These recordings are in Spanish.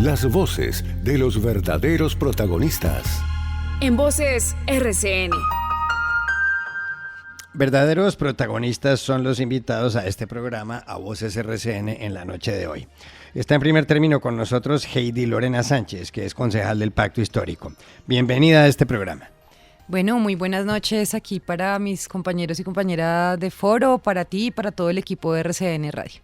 Las voces de los verdaderos protagonistas. En Voces RCN. Verdaderos protagonistas son los invitados a este programa, a Voces RCN, en la noche de hoy. Está en primer término con nosotros Heidi Lorena Sánchez, que es concejal del Pacto Histórico. Bienvenida a este programa. Bueno, muy buenas noches aquí para mis compañeros y compañeras de foro, para ti y para todo el equipo de RCN Radio.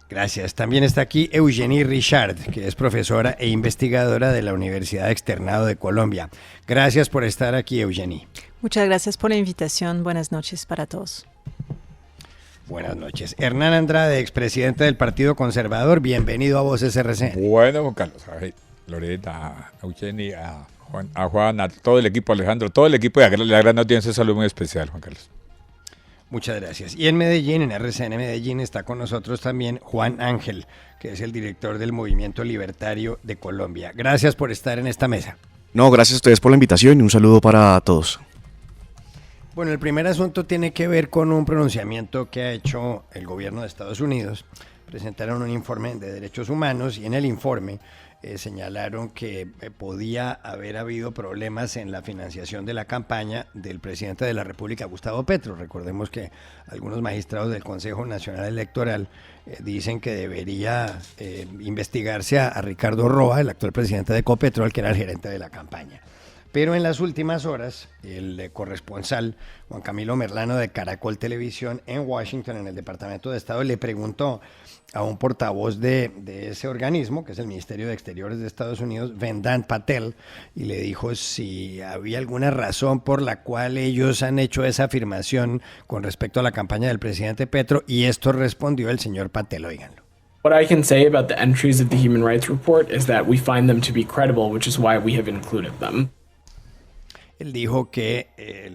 Gracias. También está aquí Eugenie Richard, que es profesora e investigadora de la Universidad Externado de Colombia. Gracias por estar aquí, Eugenie. Muchas gracias por la invitación. Buenas noches para todos. Buenas noches. Hernán Andrade, expresidente del Partido Conservador, bienvenido a Voces RCN. Bueno, Juan Carlos, a Lorena, a Eugenie, a Juan, a todo el equipo, Alejandro, todo el equipo de la gran audiencia, un saludo muy especial, Juan Carlos. Muchas gracias. Y en Medellín, en RCN Medellín, está con nosotros también Juan Ángel, que es el director del Movimiento Libertario de Colombia. Gracias por estar en esta mesa. No, gracias a ustedes por la invitación y un saludo para todos. Bueno, el primer asunto tiene que ver con un pronunciamiento que ha hecho el gobierno de Estados Unidos. Presentaron un informe de derechos humanos y en el informe señalaron que podía haber habido problemas en la financiación de la campaña del presidente de la República, Gustavo Petro. Recordemos que algunos magistrados del Consejo Nacional Electoral dicen que debería investigarse a Ricardo Roa, el actual presidente de Ecopetrol, que era el gerente de la campaña. Pero en las últimas horas, el corresponsal Juan Camilo Merlano de Caracol Televisión en Washington, en el Departamento de Estado, le preguntó a un portavoz de ese organismo, que es el Ministerio de Exteriores de Estados Unidos, Vedant Patel, y le dijo si había alguna razón por la cual ellos han hecho esa afirmación con respecto a la campaña del presidente Petro, y esto respondió el señor Patel, óiganlo. What I can say about the entries of the Human Rights Report is that we find them to be credible, which is why we have included them. Él dijo que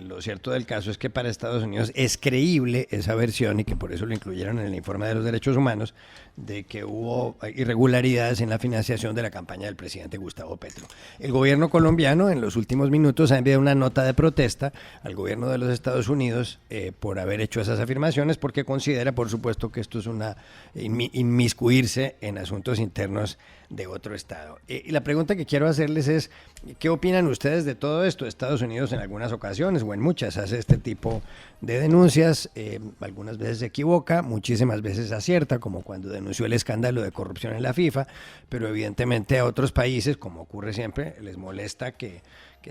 lo cierto del caso es que para Estados Unidos es creíble esa versión y que por eso lo incluyeron en el informe de los derechos humanos de que hubo irregularidades en la financiación de la campaña del presidente Gustavo Petro. El gobierno colombiano en los últimos minutos ha enviado una nota de protesta al gobierno de los Estados Unidos por haber hecho esas afirmaciones porque considera, por supuesto, que esto es una inmiscuirse en asuntos internos de otro estado. Y la pregunta que quiero hacerles es, ¿qué opinan ustedes de todo esto? Estados Unidos en algunas ocasiones o en muchas hace este tipo de denuncias, algunas veces se equivoca, muchísimas veces acierta, como cuando denunció el escándalo de corrupción en la FIFA, pero evidentemente a otros países, como ocurre siempre, les molesta que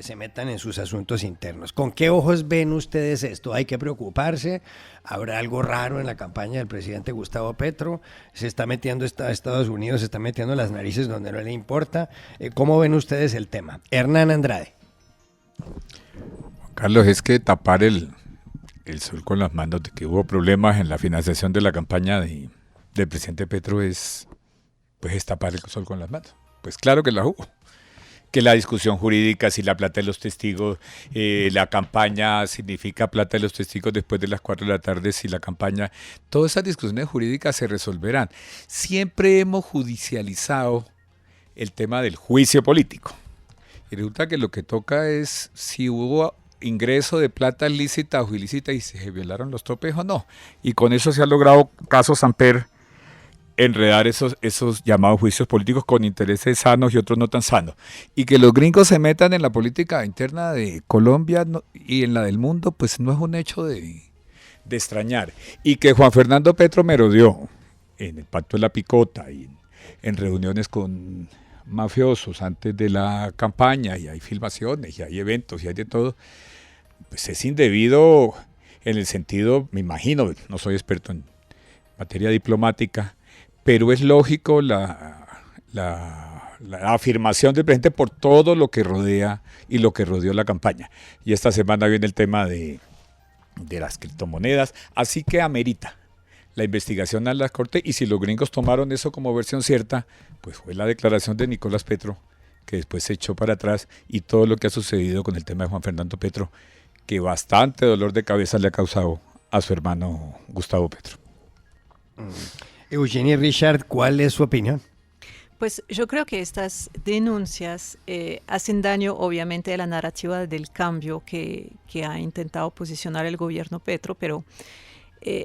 se metan en sus asuntos internos. ¿Con qué ojos ven ustedes esto? ¿Hay que preocuparse? ¿Habrá algo raro en la campaña del presidente Gustavo Petro? ¿Se está metiendo Estados Unidos, se está metiendo las narices donde no le importa? ¿Cómo ven ustedes el tema? Hernán Andrade. Carlos, es que tapar el sol con las manos de que hubo problemas en la financiación de la campaña del presidente Petro es tapar el sol con las manos. Pues claro que la hubo. Que la discusión jurídica, si la plata de los testigos, la campaña significa plata de los testigos después de las 4 de la tarde, si la campaña, todas esas discusiones jurídicas se resolverán. Siempre hemos judicializado el tema del juicio político. Y resulta que lo que toca es si hubo ingreso de plata lícita o ilícita y se violaron los topes o no. Y con eso se ha logrado casos Samper, enredar esos llamados juicios políticos con intereses sanos y otros no tan sanos. Y que los gringos se metan en la política interna de Colombia y en la del mundo, pues no es un hecho de extrañar. Y que Juan Fernando Petro merodeó en el Pacto de la Picota y en reuniones con mafiosos antes de la campaña, y hay filmaciones, y hay eventos, y hay de todo, pues es indebido en el sentido, me imagino, no soy experto en materia diplomática, pero es lógico la afirmación del presidente por todo lo que rodea y lo que rodeó la campaña. Y esta semana viene el tema de las criptomonedas, así que amerita la investigación a la Corte, y si los gringos tomaron eso como versión cierta, pues fue la declaración de Nicolás Petro, que después se echó para atrás, y todo lo que ha sucedido con el tema de Juan Fernando Petro, que bastante dolor de cabeza le ha causado a su hermano Gustavo Petro. Eugenie Richard, ¿cuál es su opinión? Pues yo creo que estas denuncias hacen daño obviamente a la narrativa del cambio que ha intentado posicionar el gobierno Petro, pero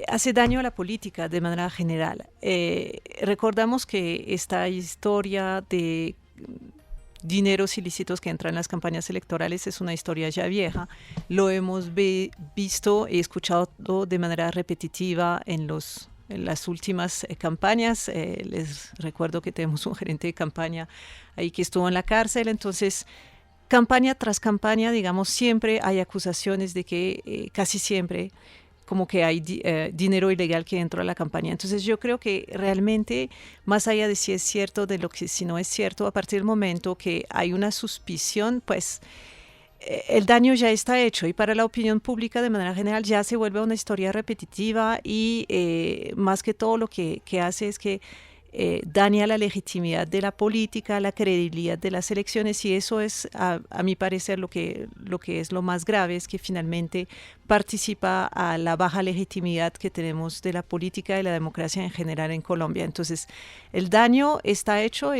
hace daño a la política de manera general. Recordamos que esta historia de dineros ilícitos que entran en las campañas electorales es una historia ya vieja. Lo hemos visto y escuchado de manera repetitiva en las últimas campañas. Les recuerdo que tenemos un gerente de campaña ahí que estuvo en la cárcel. Entonces, campaña tras campaña, digamos, siempre hay acusaciones de que casi siempre como que hay dinero ilegal que entra a la campaña. Entonces yo creo que realmente, más allá de si es cierto, de lo que si no es cierto, a partir del momento que hay una suspición, pues el daño ya está hecho, y para la opinión pública de manera general ya se vuelve una historia repetitiva, y más que todo lo que hace es que daña la legitimidad de la política, la credibilidad de las elecciones, y eso es, a mi parecer, lo que es lo más grave, es que finalmente participa a la baja legitimidad que tenemos de la política y la democracia en general en Colombia. Entonces, el daño está hecho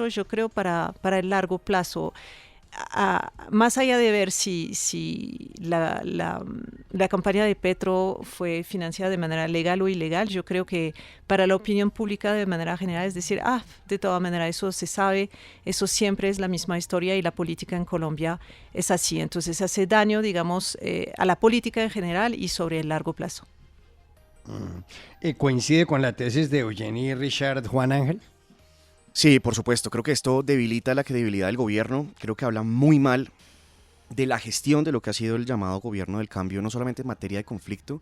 yo creo para el largo plazo. Más allá de ver si la campaña de Petro fue financiada de manera legal o ilegal, yo creo que para la opinión pública de manera general es decir, de toda manera eso se sabe, eso siempre es la misma historia, y la política en Colombia es así. Entonces hace daño, digamos, a la política en general y sobre el largo plazo. ¿Coincide con la tesis de Eugenie Richard Juan Ángel? Sí, por supuesto. Creo que esto debilita la credibilidad del gobierno. Creo que habla muy mal de la gestión de lo que ha sido el llamado gobierno del cambio, no solamente en materia de conflicto,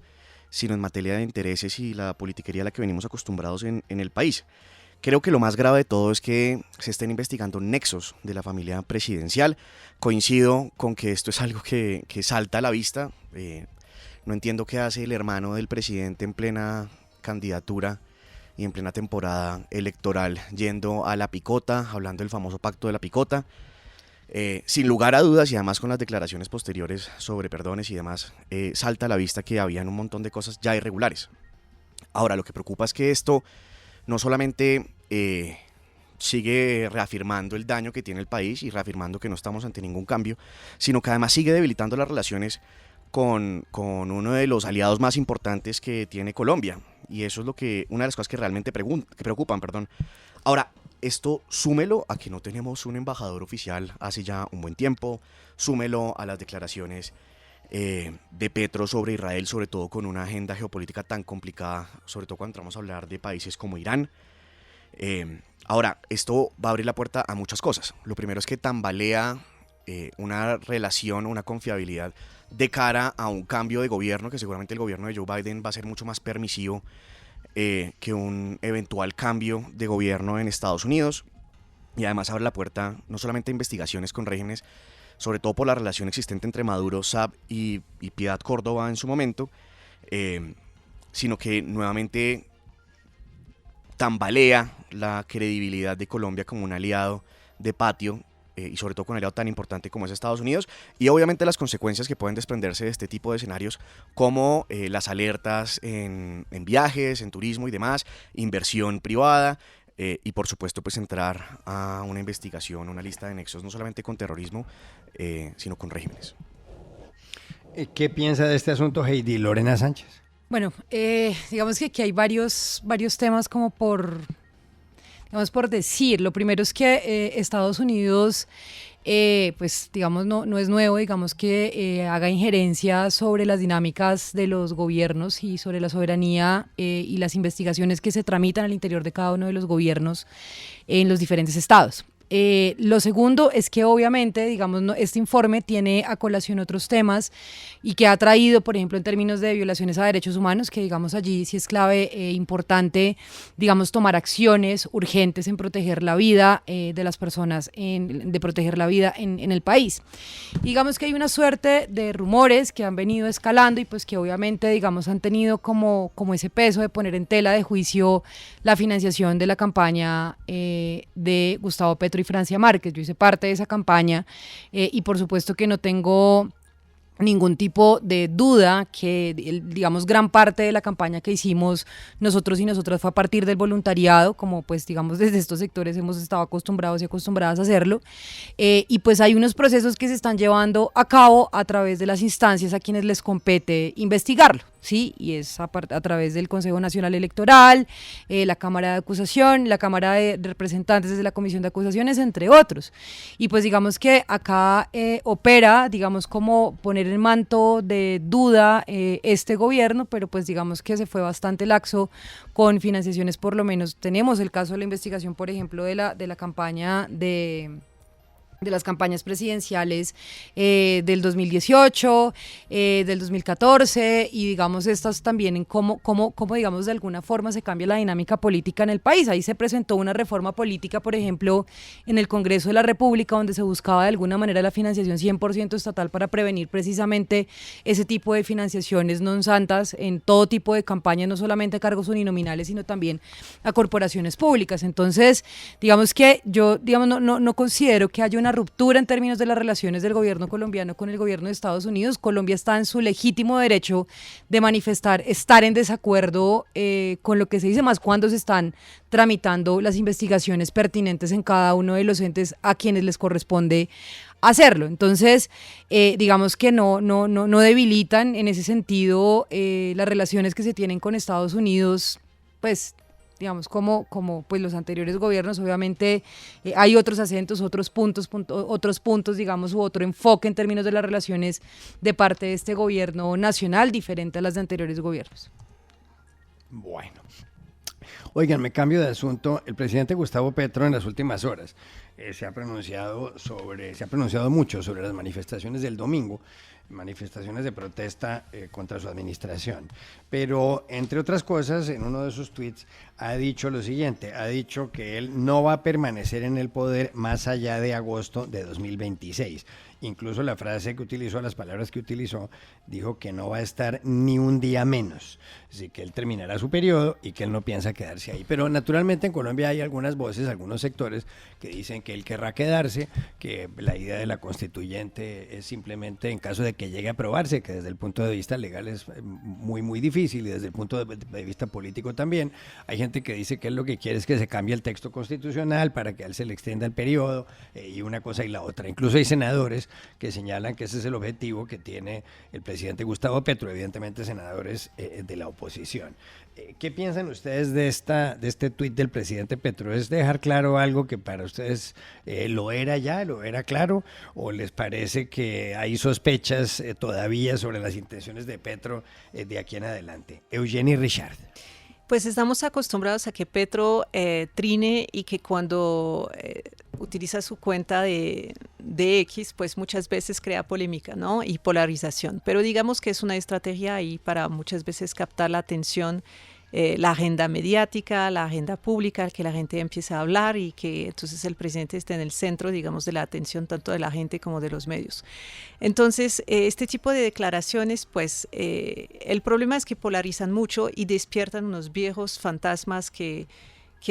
sino en materia de intereses y la politiquería a la que venimos acostumbrados en el país. Creo que lo más grave de todo es que se estén investigando nexos de la familia presidencial. Coincido con que esto es algo que salta a la vista. No entiendo qué hace el hermano del presidente en plena candidatura y en plena temporada electoral yendo a la picota, hablando del famoso pacto de la picota. Sin lugar a dudas, y además con las declaraciones posteriores sobre perdones y demás, salta a la vista que habían un montón de cosas ya irregulares. Ahora, lo que preocupa es que esto no solamente sigue reafirmando el daño que tiene el país y reafirmando que no estamos ante ningún cambio, sino que además sigue debilitando las relaciones con uno de los aliados más importantes que tiene Colombia, y eso es una de las cosas que realmente preocupan. Ahora, esto súmelo a que no tenemos un embajador oficial hace ya un buen tiempo, súmelo a las declaraciones de Petro sobre Israel, sobre todo con una agenda geopolítica tan complicada, sobre todo cuando entramos a hablar de países como Irán. Ahora, esto va a abrir la puerta a muchas cosas. Lo primero es que tambalea una relación, una confiabilidad de cara a un cambio de gobierno, que seguramente el gobierno de Joe Biden va a ser mucho más permisivo que un eventual cambio de gobierno en Estados Unidos, y además abre la puerta no solamente a investigaciones con regímenes, sobre todo por la relación existente entre Maduro, Saab y Piedad Córdoba en su momento, sino que nuevamente tambalea la credibilidad de Colombia como un aliado de patio, y sobre todo con un aliado tan importante como es Estados Unidos, y obviamente las consecuencias que pueden desprenderse de este tipo de escenarios, como las alertas en viajes, en turismo y demás, inversión privada, y por supuesto pues entrar a una investigación, una lista de nexos, no solamente con terrorismo, sino con regímenes. ¿Qué piensa de este asunto Heidi Lorena Sánchez? Bueno, digamos que aquí hay varios temas como por decir. Lo primero es que Estados Unidos, pues digamos, no es nuevo, digamos, que haga injerencia sobre las dinámicas de los gobiernos y sobre la soberanía y las investigaciones que se tramitan al interior de cada uno de los gobiernos en los diferentes estados. Lo segundo es que obviamente, digamos, este informe tiene a colación otros temas y que ha traído, por ejemplo, en términos de violaciones a derechos humanos, que digamos allí sí es clave, importante, digamos, tomar acciones urgentes en proteger la vida de las personas, de proteger la vida en el país. Digamos que hay una suerte de rumores que han venido escalando y pues que obviamente, digamos, han tenido como ese peso de poner en tela de juicio la financiación de la campaña de Gustavo Petro y Francia Márquez. Yo hice parte de esa campaña y por supuesto que no tengo ningún tipo de duda que, digamos, gran parte de la campaña que hicimos nosotros y nosotras fue a partir del voluntariado, como pues digamos desde estos sectores hemos estado acostumbrados y acostumbradas a hacerlo, y pues hay unos procesos que se están llevando a cabo a través de las instancias a quienes les compete investigarlo, ¿sí? Y es a través del Consejo Nacional Electoral, la Cámara de Acusación, la Cámara de Representantes desde la Comisión de Acusaciones, entre otros. Y pues digamos que acá opera, digamos, como poner el manto de duda este gobierno, pero pues digamos que se fue bastante laxo con financiaciones. Por lo menos tenemos el caso de la investigación, por ejemplo, de la campaña de las campañas presidenciales del 2018, del 2014, y digamos estas también en cómo digamos de alguna forma se cambia la dinámica política en el país. Ahí se presentó una reforma política, por ejemplo, en el Congreso de la República, donde se buscaba de alguna manera la financiación 100% estatal para prevenir precisamente ese tipo de financiaciones non santas en todo tipo de campañas, no solamente a cargos uninominales, sino también a corporaciones públicas. Entonces, digamos que yo no considero que haya una ruptura en términos de las relaciones del gobierno colombiano con el gobierno de Estados Unidos. Colombia está en su legítimo derecho de manifestar, estar en desacuerdo con lo que se dice, más cuando se están tramitando las investigaciones pertinentes en cada uno de los entes a quienes les corresponde hacerlo. Entonces, digamos que no debilitan en ese sentido las relaciones que se tienen con Estados Unidos, pues digamos, como pues los anteriores gobiernos. Obviamente hay otros acentos, otros puntos, digamos, u otro enfoque en términos de las relaciones de parte de este gobierno nacional, diferente a las de anteriores gobiernos. Bueno. Oigan, me cambio de asunto. El presidente Gustavo Petro en las últimas horas se ha pronunciado mucho sobre las manifestaciones del domingo, manifestaciones de protesta contra su administración. Pero, entre otras cosas, en uno de sus tweets ha dicho lo siguiente: ha dicho que él no va a permanecer en el poder más allá de agosto de 2026. Incluso la frase que utilizó, las palabras que utilizó, dijo que no va a estar ni un día menos. Así que él terminará su periodo y que él no piensa quedarse ahí. Pero naturalmente en Colombia hay algunas voces, algunos sectores que dicen que él querrá quedarse, que la idea de la constituyente es simplemente en caso de que llegue a aprobarse, que desde el punto de vista legal es muy, muy difícil, y desde el punto de vista político también. Hay gente que dice que él lo que quiere es que se cambie el texto constitucional para que a él se le extienda el periodo, y una cosa y la otra. Incluso hay senadores que señalan que ese es el objetivo que tiene el presidente Gustavo Petro, evidentemente senadores de la oposición. ¿Qué piensan ustedes de este tuit del presidente Petro? ¿Es dejar claro algo que para ustedes lo era claro, o les parece que hay sospechas todavía sobre las intenciones de Petro de aquí en adelante? Eugenie Richard. Pues estamos acostumbrados a que Petro trine, y que cuando utiliza su cuenta de X, pues muchas veces crea polémica, ¿no? Y polarización. Pero digamos que es una estrategia ahí para muchas veces captar la atención, la agenda mediática, la agenda pública, que la gente empiece a hablar y que entonces el presidente esté en el centro, digamos, de la atención tanto de la gente como de los medios. Entonces, este tipo de declaraciones, pues el problema es que polarizan mucho y despiertan unos viejos fantasmas que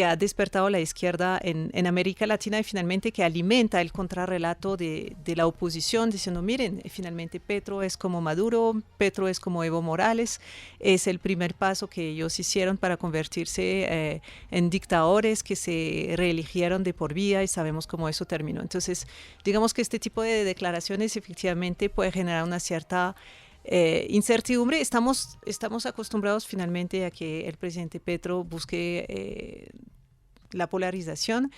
ha despertado la izquierda en América Latina, y finalmente que alimenta el contrarrelato de la oposición, diciendo, miren, finalmente Petro es como Maduro, Petro es como Evo Morales, es el primer paso que ellos hicieron para convertirse en dictadores que se reeligieron de por vida, y sabemos cómo eso terminó. Entonces, digamos que este tipo de declaraciones efectivamente puede generar una cierta incertidumbre. Estamos acostumbrados finalmente a que el presidente Petro busque la polarización,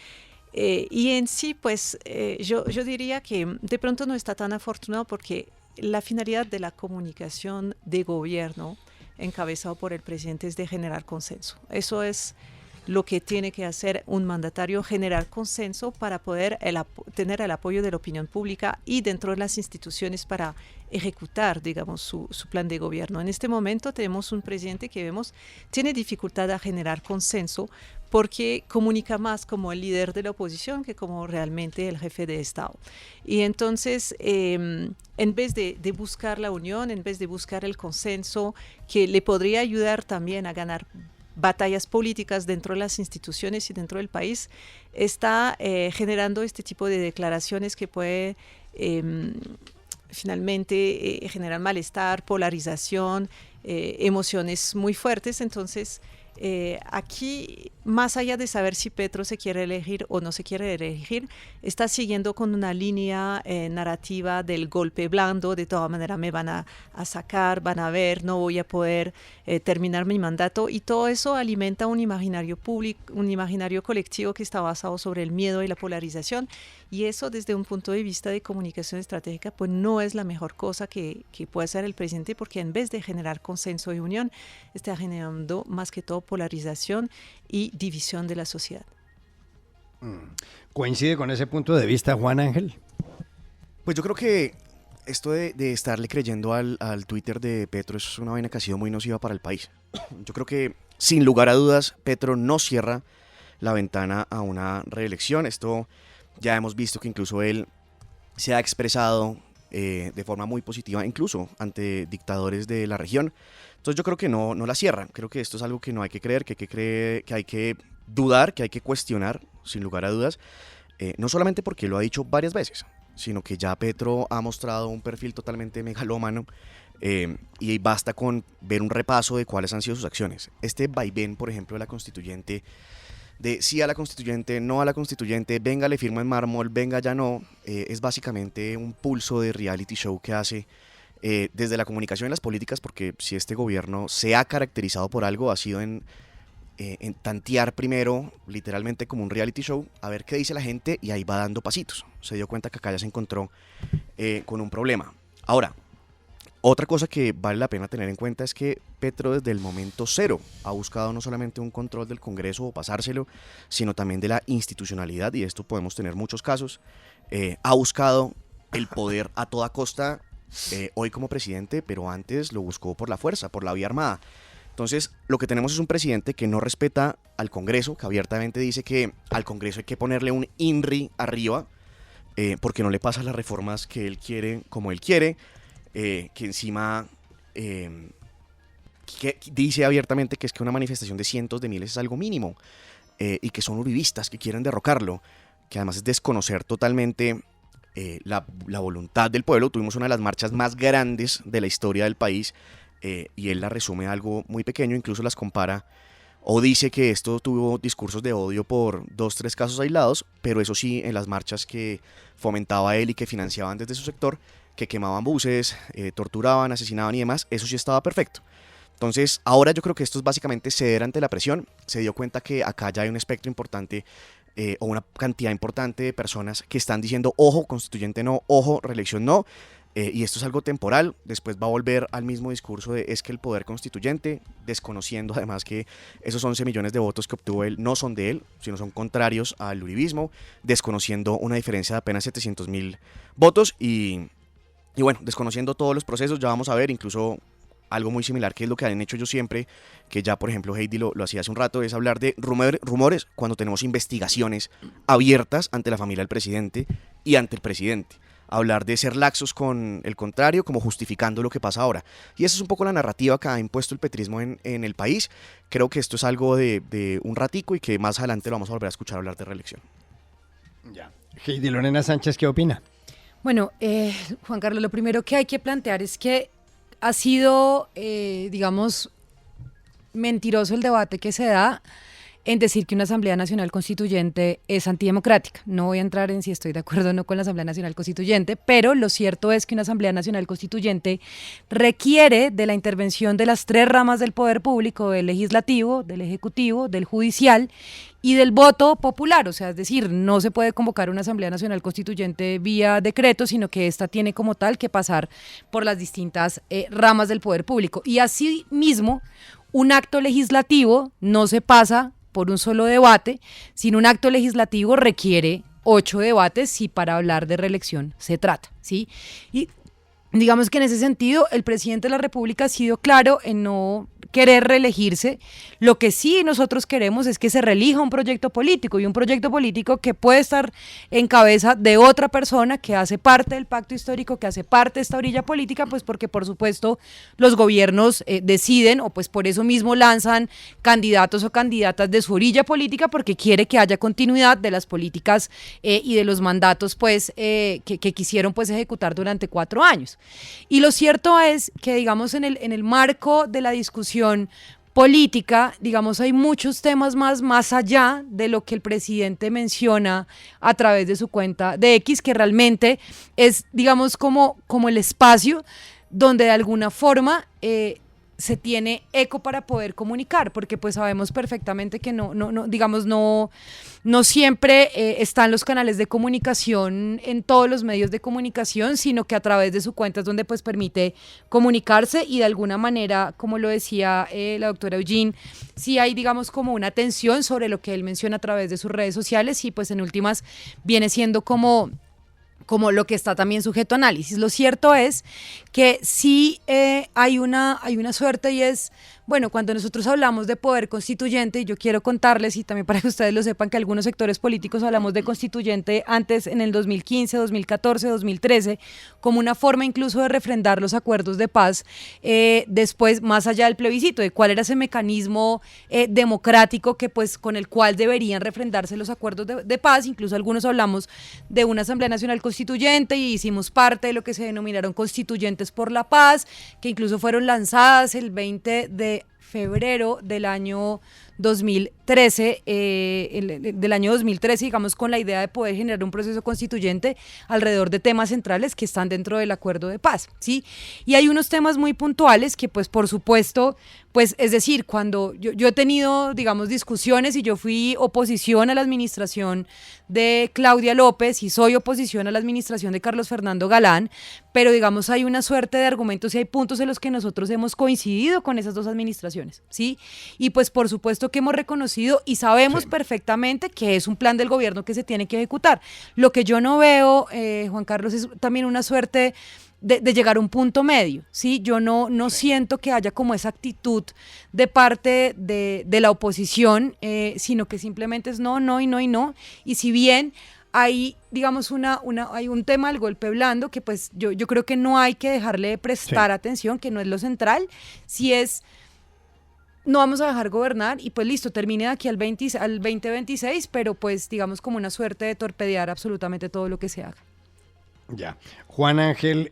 y en sí, pues yo diría que de pronto no está tan afortunado, porque la finalidad de la comunicación de gobierno encabezado por el presidente es de generar consenso. Eso es lo que tiene que hacer un mandatario, generar consenso para poder tener el apoyo de la opinión pública y dentro de las instituciones para ejecutar, digamos, su plan de gobierno. En este momento tenemos un presidente que vemos tiene dificultad a generar consenso, porque comunica más como el líder de la oposición que como realmente el jefe de Estado. Y entonces, en vez de buscar la unión, en vez de buscar el consenso que le podría ayudar también a ganar batallas políticas dentro de las instituciones y dentro del país, está generando este tipo de declaraciones que puede finalmente generar malestar, polarización, emociones muy fuertes. Entonces, Aquí, más allá de saber si Petro se quiere elegir o no se quiere elegir, está siguiendo con una línea narrativa del golpe blando. De todas maneras me van a sacar, van a ver, no voy a poder terminar mi mandato, y todo eso alimenta un imaginario público, un imaginario colectivo que está basado sobre el miedo y la polarización, y eso desde un punto de vista de comunicación estratégica pues no es la mejor cosa que puede hacer el presidente, porque en vez de generar consenso y unión, está generando más que todo polarización y división de la sociedad. ¿Coincide con ese punto de vista, Juan Ángel? Pues yo creo que esto de estarle creyendo al Twitter de Petro es una vaina que ha sido muy nociva para el país. Yo creo que, sin lugar a dudas, Petro no cierra la ventana a una reelección. Esto ya hemos visto que incluso él se ha expresado de forma muy positiva, incluso ante dictadores de la región. Entonces yo creo que no la cierra. Creo que esto es algo que no hay que creer, que hay que dudar, que hay que cuestionar, sin lugar a dudas. No solamente porque lo ha dicho varias veces, sino que ya Petro ha mostrado un perfil totalmente megalómano, y basta con ver un repaso de cuáles han sido sus acciones. Este vaivén, por ejemplo, de la constituyente, de sí a la constituyente, no a la constituyente, venga, le firmo en mármol, venga, ya no, es básicamente un pulso de reality show que hace desde la comunicación y las políticas, porque si este gobierno se ha caracterizado por algo, ha sido en tantear primero, literalmente como un reality show, a ver qué dice la gente, y ahí va dando pasitos. Se dio cuenta que acá ya se encontró con un problema. Ahora, otra cosa que vale la pena tener en cuenta es que Petro desde el momento cero ha buscado no solamente un control del Congreso o pasárselo, sino también de la institucionalidad, y esto podemos tener muchos casos. Ha buscado el poder a toda costa, hoy como presidente, pero antes lo buscó por la fuerza, por la vía armada. Entonces, lo que tenemos es un presidente que no respeta al Congreso, que abiertamente dice que al Congreso hay que ponerle un INRI arriba, porque no le pasa las reformas que él quiere como él quiere, que encima que dice abiertamente que es que una manifestación de cientos de miles es algo mínimo, y que son uribistas que quieren derrocarlo, que además es desconocer totalmente la voluntad del pueblo. Tuvimos una de las marchas más grandes de la historia del país, y él la resume a algo muy pequeño, incluso las compara o dice que esto tuvo discursos de odio por 2-3 casos aislados, pero eso sí, en las marchas que fomentaba él y que financiaban desde su sector, que quemaban buses, torturaban, asesinaban y demás, eso sí estaba perfecto. Entonces, ahora yo creo que esto es básicamente ceder ante la presión. Se dio cuenta que acá ya hay un espectro importante, o una cantidad importante de personas que están diciendo, ojo, constituyente no, ojo, reelección no. Y esto es algo temporal. Después va a volver al mismo discurso de es que el poder constituyente, desconociendo además que esos 11 millones de votos que obtuvo él no son de él, sino son contrarios al uribismo, desconociendo una diferencia de apenas 700.000 votos y bueno, desconociendo todos los procesos. Ya vamos a ver incluso algo muy similar, que es lo que han hecho ellos siempre, que ya por ejemplo Heidi lo hacía hace un rato, es hablar de rumores cuando tenemos investigaciones abiertas ante la familia del presidente y ante el presidente. Hablar de ser laxos con el contrario, como justificando lo que pasa ahora. Y esa es un poco la narrativa que ha impuesto el petrismo en el país. Creo que esto es algo de un ratico y que más adelante lo vamos a volver a escuchar hablar de reelección. Ya. Heidi Lorena Sánchez, ¿qué opina? Bueno, Juan Carlos, lo primero que hay que plantear es que ha sido, digamos, mentiroso el debate que se da en decir que una Asamblea Nacional Constituyente es antidemocrática. No voy a entrar en si estoy de acuerdo o no con la Asamblea Nacional Constituyente, pero lo cierto es que una Asamblea Nacional Constituyente requiere de la intervención de las 3 ramas del poder público, del legislativo, del ejecutivo, del judicial y del voto popular. O sea, es decir, no se puede convocar una Asamblea Nacional Constituyente vía decreto, sino que esta tiene como tal que pasar por las distintas ramas del poder público. Y así mismo, un acto legislativo no se pasa por un solo debate, sino un acto legislativo requiere 8 debates si para hablar de reelección se trata, ¿sí? Y digamos que en ese sentido el presidente de la República ha sido claro en no querer reelegirse. Lo que sí nosotros queremos es que se reelija un proyecto político, y un proyecto político que puede estar en cabeza de otra persona que hace parte del pacto histórico, que hace parte de esta orilla política, pues porque por supuesto los gobiernos deciden, o pues por eso mismo lanzan candidatos o candidatas de su orilla política, porque quiere que haya continuidad de las políticas y de los mandatos pues que quisieron pues ejecutar durante 4 años. Y lo cierto es que, digamos, en el marco de la discusión política, digamos, hay muchos temas más allá de lo que el presidente menciona a través de su cuenta de X, que realmente es, digamos, como el espacio donde de alguna forma se tiene eco para poder comunicar, porque pues sabemos perfectamente que no siempre están los canales de comunicación en todos los medios de comunicación, sino que a través de su cuenta es donde pues permite comunicarse y de alguna manera, como lo decía la doctora Eugene, sí hay, digamos, como una atención sobre lo que él menciona a través de sus redes sociales y pues en últimas viene siendo como lo que está también sujeto a análisis. Lo cierto es que sí hay una suerte y es, bueno, cuando nosotros hablamos de poder constituyente, y yo quiero contarles, y también para que ustedes lo sepan, que algunos sectores políticos hablamos de constituyente antes en el 2015, 2014, 2013, como una forma incluso de refrendar los acuerdos de paz, después, más allá del plebiscito, de cuál era ese mecanismo democrático que pues con el cual deberían refrendarse los acuerdos de paz. Incluso algunos hablamos de una Asamblea Nacional Constituyente y hicimos parte de lo que se denominaron Constituyentes por la Paz, que incluso fueron lanzadas el 20 de febrero del año 2013, digamos, con la idea de poder generar un proceso constituyente alrededor de temas centrales que están dentro del acuerdo de paz, ¿sí? Y hay unos temas muy puntuales que, pues, por supuesto, pues, es decir, cuando yo he tenido, digamos, discusiones y yo fui oposición a la administración de Claudia López y soy oposición a la administración de Carlos Fernando Galán, pero, digamos, hay una suerte de argumentos y hay puntos en los que nosotros hemos coincidido con esas dos administraciones, ¿sí? Y, pues, por supuesto que hemos reconocido y sabemos perfectamente que es un plan del gobierno que se tiene que ejecutar. Lo que yo no veo, Juan Carlos, es también una suerte de llegar a un punto medio, ¿sí? Yo no siento que haya como esa actitud de parte de la oposición, sino que simplemente es no y no y no. Y si bien hay, digamos, hay un tema del golpe blando que pues yo creo que no hay que dejarle de prestar atención, que no es lo central, si es no vamos a dejar gobernar y pues listo, termine de aquí al 2026, pero pues digamos como una suerte de torpedear absolutamente todo lo que se haga. Ya. Juan Ángel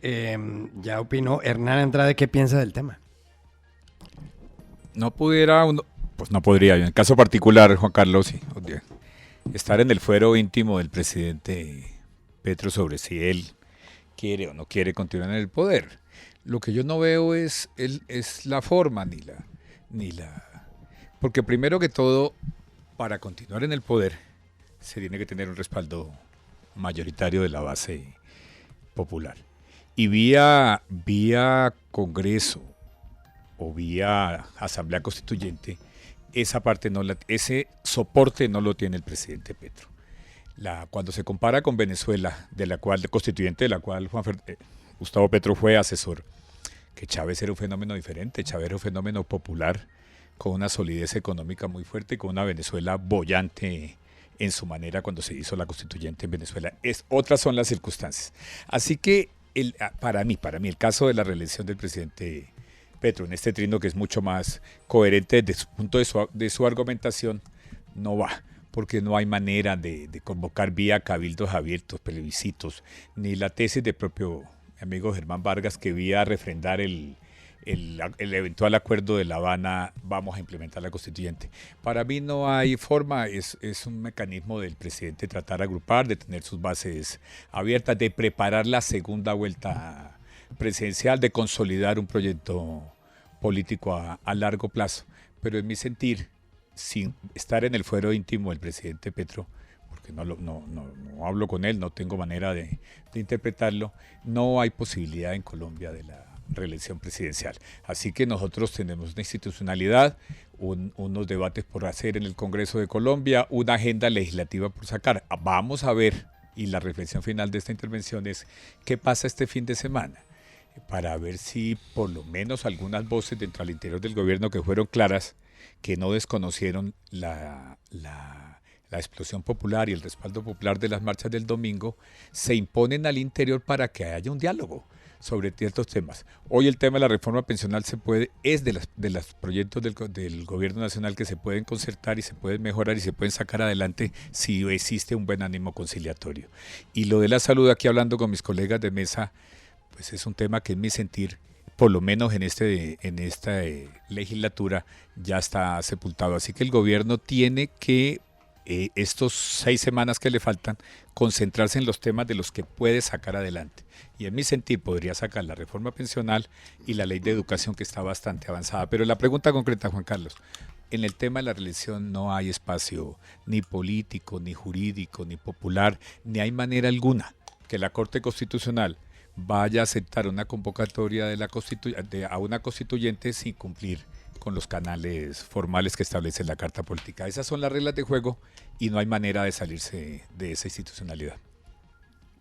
ya opinó. Hernán Andrade, ¿qué piensa del tema? No pudiera uno, pues no podría. En el caso particular, Juan Carlos, sí, estar en el fuero íntimo del presidente Petro sobre si él quiere o no quiere continuar en el poder. Lo que yo no veo es la forma ni la... Porque primero que todo, para continuar en el poder, se tiene que tener un respaldo mayoritario de la base popular. Y vía Congreso o vía Asamblea Constituyente, ese soporte no lo tiene el presidente Petro. Cuando se compara con Venezuela, constituyente de la cual Gustavo Petro fue asesor, que Chávez era un fenómeno diferente, Chávez era un fenómeno popular, con una solidez económica muy fuerte, con una Venezuela boyante en su manera cuando se hizo la constituyente en Venezuela. Otras son las circunstancias. Así que para mí, el caso de la reelección del presidente Petro en este trino, que es mucho más coherente desde su punto de su argumentación, no va, porque no hay manera de convocar vía cabildos abiertos, plebiscitos, ni la tesis del propio amigo Germán Vargas, que vía refrendar el eventual acuerdo de La Habana, vamos a implementar la constituyente. Para mí no hay forma, es un mecanismo del presidente tratar de agrupar, de tener sus bases abiertas, de preparar la segunda vuelta presidencial, de consolidar un proyecto político a largo plazo. Pero en mi sentir, sin estar en el fuero íntimo del presidente Petro, porque no hablo con él, no tengo manera de interpretarlo, no hay posibilidad en Colombia de la reelección presidencial. Así que nosotros tenemos una institucionalidad, unos debates por hacer en el Congreso de Colombia, una agenda legislativa por sacar. Vamos a ver, y la reflexión final de esta intervención es, ¿qué pasa este fin de semana? Para ver si por lo menos algunas voces dentro del interior del gobierno que fueron claras, que no desconocieron la explosión popular y el respaldo popular de las marchas del domingo, se imponen al interior para que haya un diálogo sobre ciertos temas. Hoy el tema de la reforma pensional es de los proyectos del gobierno nacional que se pueden concertar y se pueden mejorar y se pueden sacar adelante si existe un buen ánimo conciliatorio. Y lo de la salud, aquí hablando con mis colegas de mesa, pues es un tema que en mi sentir por lo menos en esta legislatura, ya está sepultado. Así que el gobierno tiene que, estos 6 semanas que le faltan, concentrarse en los temas de los que puede sacar adelante. Y en mi sentir podría sacar la reforma pensional y la ley de educación, que está bastante avanzada. Pero la pregunta concreta, Juan Carlos, en el tema de la reelección no hay espacio ni político, ni jurídico, ni popular, ni hay manera alguna que la Corte Constitucional vaya a aceptar una convocatoria a una constituyente sin cumplir con los canales formales que establece la Carta Política. Esas son las reglas de juego y no hay manera de salirse de esa institucionalidad.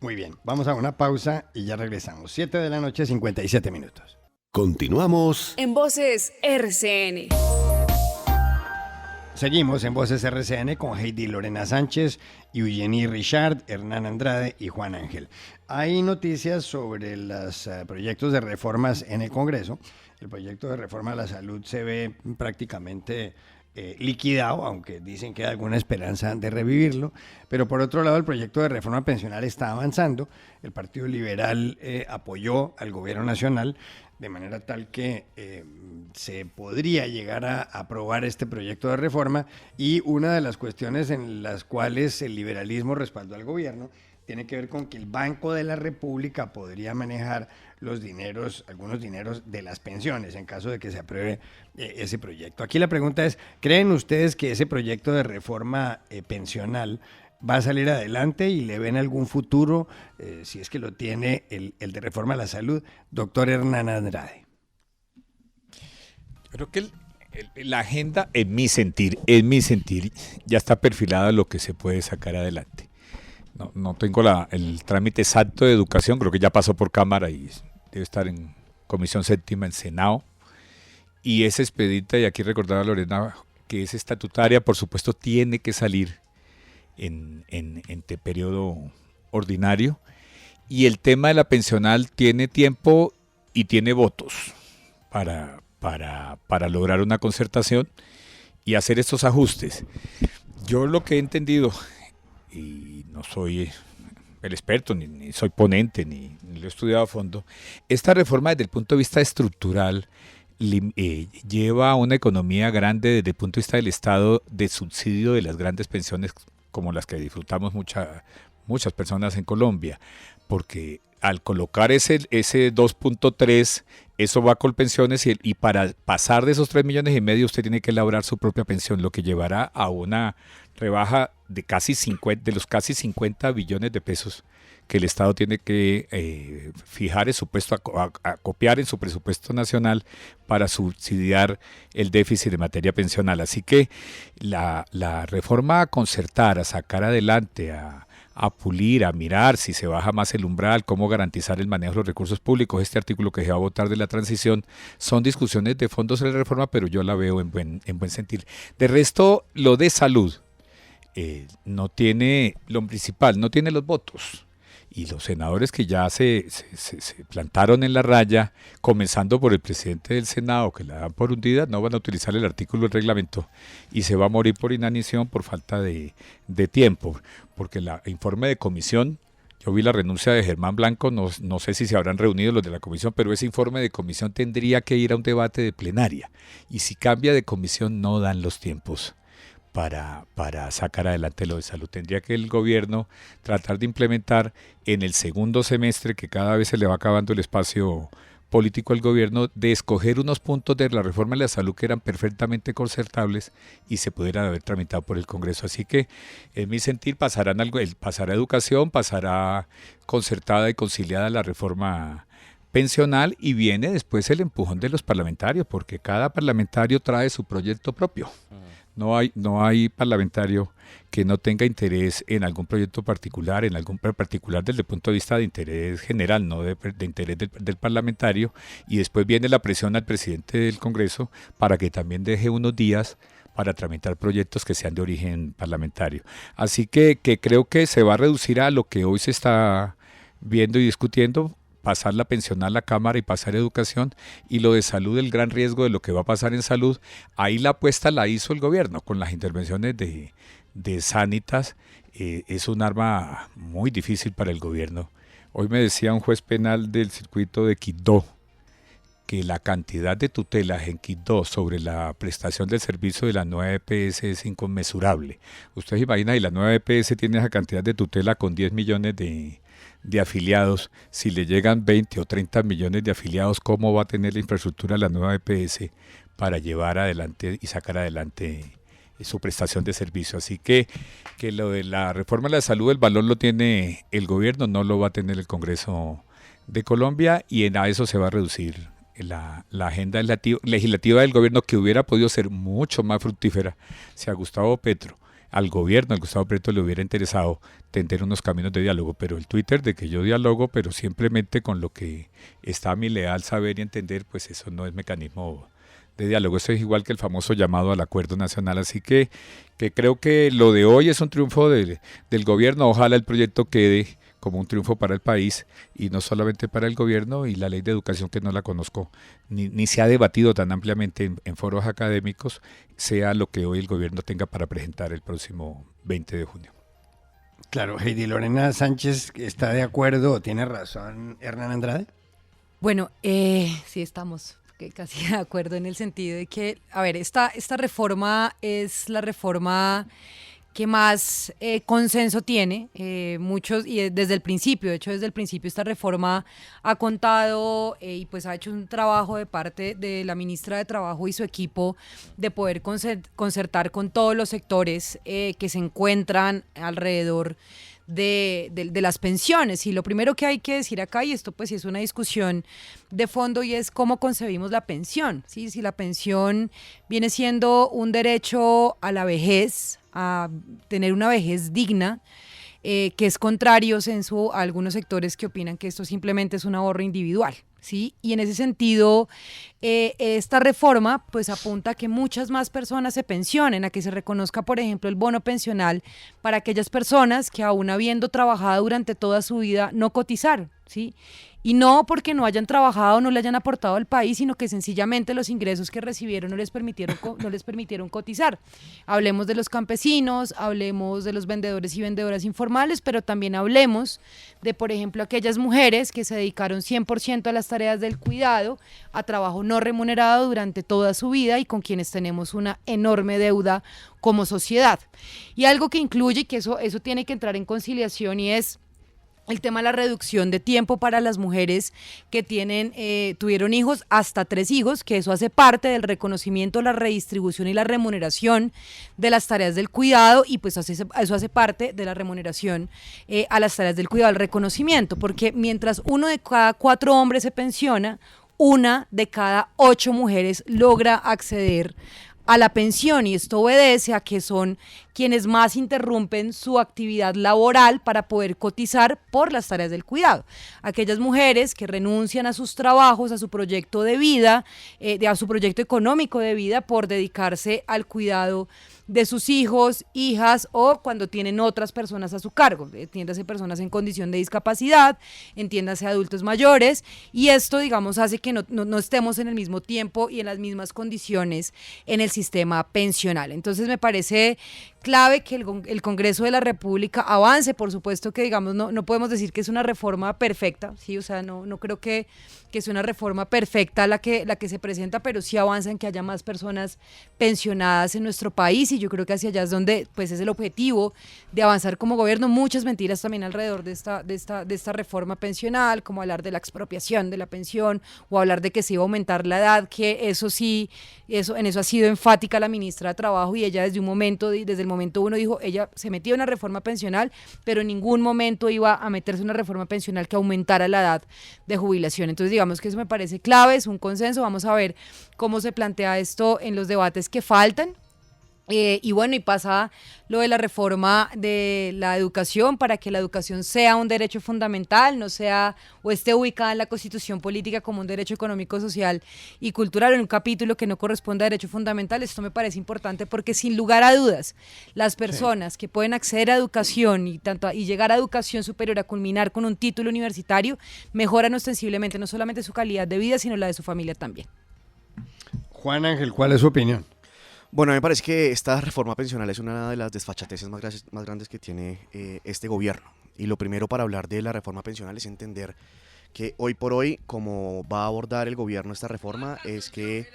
Muy bien, vamos a una pausa y ya regresamos. 7 de la noche, 57 minutos. Continuamos. En Voces RCN. Seguimos en Voces RCN con Heidi Lorena Sánchez, Eugenie Richard, Hernán Andrade y Juan Ángel. Hay noticias sobre los proyectos de reformas en el Congreso. El proyecto de reforma a la salud se ve prácticamente liquidado, aunque dicen que hay alguna esperanza de revivirlo. Pero por otro lado, el proyecto de reforma pensional está avanzando. El Partido Liberal apoyó al gobierno nacional, de manera tal que se podría llegar a aprobar este proyecto de reforma, y una de las cuestiones en las cuales el liberalismo respaldó al gobierno tiene que ver con que el Banco de la República podría manejar los dineros, algunos dineros de las pensiones, en caso de que se apruebe ese proyecto. Aquí la pregunta es, ¿creen ustedes que ese proyecto de reforma pensional va a salir adelante y le ven algún futuro, si es que lo tiene, el de reforma a la salud? Doctor Hernán Andrade. Creo que la agenda, en mi sentir, ya está perfilada lo que se puede sacar adelante. No tengo el trámite exacto de educación, creo que ya pasó por Cámara y debe estar en Comisión Séptima en Senado. Y es expedita, y aquí recordaba a Lorena que es estatutaria, por supuesto tiene que salir en periodo ordinario. Y el tema de la pensional tiene tiempo y tiene votos para lograr una concertación y hacer estos ajustes. Yo lo que he entendido, y no soy el experto, ni soy ponente, ni lo he estudiado a fondo, esta reforma desde el punto de vista estructural lleva a una economía grande desde el punto de vista del Estado, de subsidio de las grandes pensiones como las que disfrutamos muchas personas en Colombia, porque al colocar ese 2.3, eso va con pensiones y para pasar de esos 3,5 millones usted tiene que elaborar su propia pensión, lo que llevará a una rebaja de los casi 50 billones de pesos que el Estado tiene que fijar en su acopiar en su presupuesto nacional para subsidiar el déficit de materia pensional. Así que la reforma a concertar, a sacar adelante, a pulir, a mirar si se baja más el umbral, cómo garantizar el manejo de los recursos públicos, este artículo que se va a votar de la transición, son discusiones de fondo sobre la reforma, pero yo la veo en buen sentido. De resto, lo de salud no tiene, lo principal, no tiene los votos. Y los senadores que ya se plantaron en la raya, comenzando por el presidente del Senado, que la dan por hundida, no van a utilizar el artículo del reglamento y se va a morir por inanición por falta de tiempo. Porque el informe de comisión, yo vi la renuncia de Germán Blanco, no sé si se habrán reunido los de la comisión, pero ese informe de comisión tendría que ir a un debate de plenaria. Y si cambia de comisión, no dan los tiempos para sacar adelante lo de salud. Tendría que el gobierno tratar de implementar en el segundo semestre, que cada vez se le va acabando el espacio político al gobierno, de escoger unos puntos de la reforma de la salud que eran perfectamente concertables y se pudieran haber tramitado por el Congreso. Así que, en mi sentir, pasará educación, pasará concertada y conciliada la reforma pensional, y viene después el empujón de los parlamentarios, porque cada parlamentario trae su proyecto propio. No hay parlamentario que no tenga interés en algún proyecto particular, desde el punto de vista de interés general, no de interés del parlamentario, y después viene la presión al presidente del Congreso para que también deje unos días para tramitar proyectos que sean de origen parlamentario. Así que creo que se va a reducir a lo que hoy se está viendo y discutiendo, pasar la pensional a la Cámara y pasar educación, y lo de salud, el gran riesgo de lo que va a pasar en salud, ahí la apuesta la hizo el gobierno con las intervenciones de Sanitas. Es un arma muy difícil para el gobierno. Hoy me decía un juez penal del circuito de Quibdó que la cantidad de tutelas en Quito sobre la prestación del servicio de la nueva EPS es inconmensurable. Ustedes imaginan, y la nueva EPS tiene esa cantidad de tutela con 10 millones de afiliados. Si le llegan 20 o 30 millones de afiliados, ¿cómo va a tener la infraestructura la nueva EPS para llevar adelante y sacar adelante su prestación de servicio? Así que lo de la reforma de la salud, el valor lo tiene el gobierno, no lo va a tener el Congreso de Colombia, y a eso se va a reducir la agenda legislativa del gobierno, que hubiera podido ser mucho más fructífera si a Gustavo Petro le hubiera interesado tender unos caminos de diálogo. Pero el Twitter de que yo dialogo, pero simplemente con lo que está a mi leal saber y entender, pues eso no es mecanismo de diálogo. Eso es igual que el famoso llamado al acuerdo nacional. Así que creo que lo de hoy es un triunfo del gobierno. Ojalá el proyecto quede como un triunfo para el país, y no solamente para el gobierno. Y la ley de educación, que no la conozco, ni se ha debatido tan ampliamente en foros académicos, sea lo que hoy el gobierno tenga para presentar el próximo 20 de junio. Claro, Heidi Lorena Sánchez está de acuerdo, tiene razón Hernán Andrade. Bueno, sí estamos casi de acuerdo en el sentido de que, a ver, esta reforma es la reforma que más consenso tiene, muchos, y desde el principio, de hecho desde el principio esta reforma ha contado y pues ha hecho un trabajo de parte de la ministra de Trabajo y su equipo de poder concertar con todos los sectores que se encuentran alrededor de las pensiones. Y lo primero que hay que decir acá, y esto pues sí es una discusión de fondo, y es cómo concebimos la pensión, ¿sí? Si la pensión viene siendo un derecho a la vejez, a tener una vejez digna, que es contrario censo a algunos sectores que opinan que esto simplemente es un ahorro individual, ¿sí? Y en ese sentido, esta reforma pues apunta a que muchas más personas se pensionen, a que se reconozca, por ejemplo, el bono pensional para aquellas personas que, aún habiendo trabajado durante toda su vida, no cotizaron, ¿sí? Y no porque no hayan trabajado, no le hayan aportado al país, sino que sencillamente los ingresos que recibieron no les permitieron cotizar. Hablemos de los campesinos, hablemos de los vendedores y vendedoras informales, pero también hablemos de, por ejemplo, aquellas mujeres que se dedicaron 100% a las tareas del cuidado, a trabajo no remunerado durante toda su vida, y con quienes tenemos una enorme deuda como sociedad. Y algo que incluye, que eso tiene que entrar en conciliación, y es el tema de la reducción de tiempo para las mujeres que tuvieron hijos, hasta 3 hijos, que eso hace parte del reconocimiento, la redistribución y la remuneración de las tareas del cuidado, y pues eso hace parte de la remuneración a las tareas del cuidado, el reconocimiento, porque mientras 1 de cada 4 hombres se pensiona, 1 de cada 8 mujeres logra acceder a la pensión, y esto obedece a que son quienes más interrumpen su actividad laboral para poder cotizar por las tareas del cuidado. Aquellas mujeres que renuncian a sus trabajos, a su proyecto de vida, a su proyecto económico de vida, por dedicarse al cuidado de sus hijos, hijas, o cuando tienen otras personas a su cargo, entiéndase personas en condición de discapacidad, entiéndase adultos mayores, y esto, digamos, hace que no estemos en el mismo tiempo y en las mismas condiciones en el sistema pensional. Entonces me parece clave que el Congreso de la República avance. Por supuesto que, digamos, no podemos decir que es una reforma perfecta, ¿sí? O sea, no creo que es una reforma perfecta la que se presenta, pero sí avanza en que haya más personas pensionadas en nuestro país, y yo creo que hacia allá es donde pues es el objetivo de avanzar como gobierno. Muchas mentiras también alrededor de esta reforma pensional, como hablar de la expropiación de la pensión, o hablar de que se iba a aumentar la edad, que eso sí, en eso ha sido enfática la ministra de Trabajo, y ella desde el momento uno dijo, ella se metió en una reforma pensional, pero en ningún momento iba a meterse en una reforma pensional que aumentara la edad de jubilación. Entonces, digamos que eso me parece clave, es un consenso. Vamos a ver cómo se plantea esto en los debates que faltan. Y bueno, y pasa lo de la reforma de la educación, para que la educación sea un derecho fundamental, no sea o esté ubicada en la Constitución política como un derecho económico, social y cultural, en un capítulo que no corresponde a derecho fundamental. Esto me parece importante porque, sin lugar a dudas, las personas que pueden acceder a educación y llegar a educación superior, a culminar con un título universitario, mejoran ostensiblemente no solamente su calidad de vida, sino la de su familia también. Juan Ángel, ¿cuál es su opinión? Bueno, a mí me parece que esta reforma pensional es una de las desfachateces más grandes que tiene este gobierno. Y lo primero para hablar de la reforma pensional es entender que hoy por hoy, como va a abordar el gobierno esta reforma, es que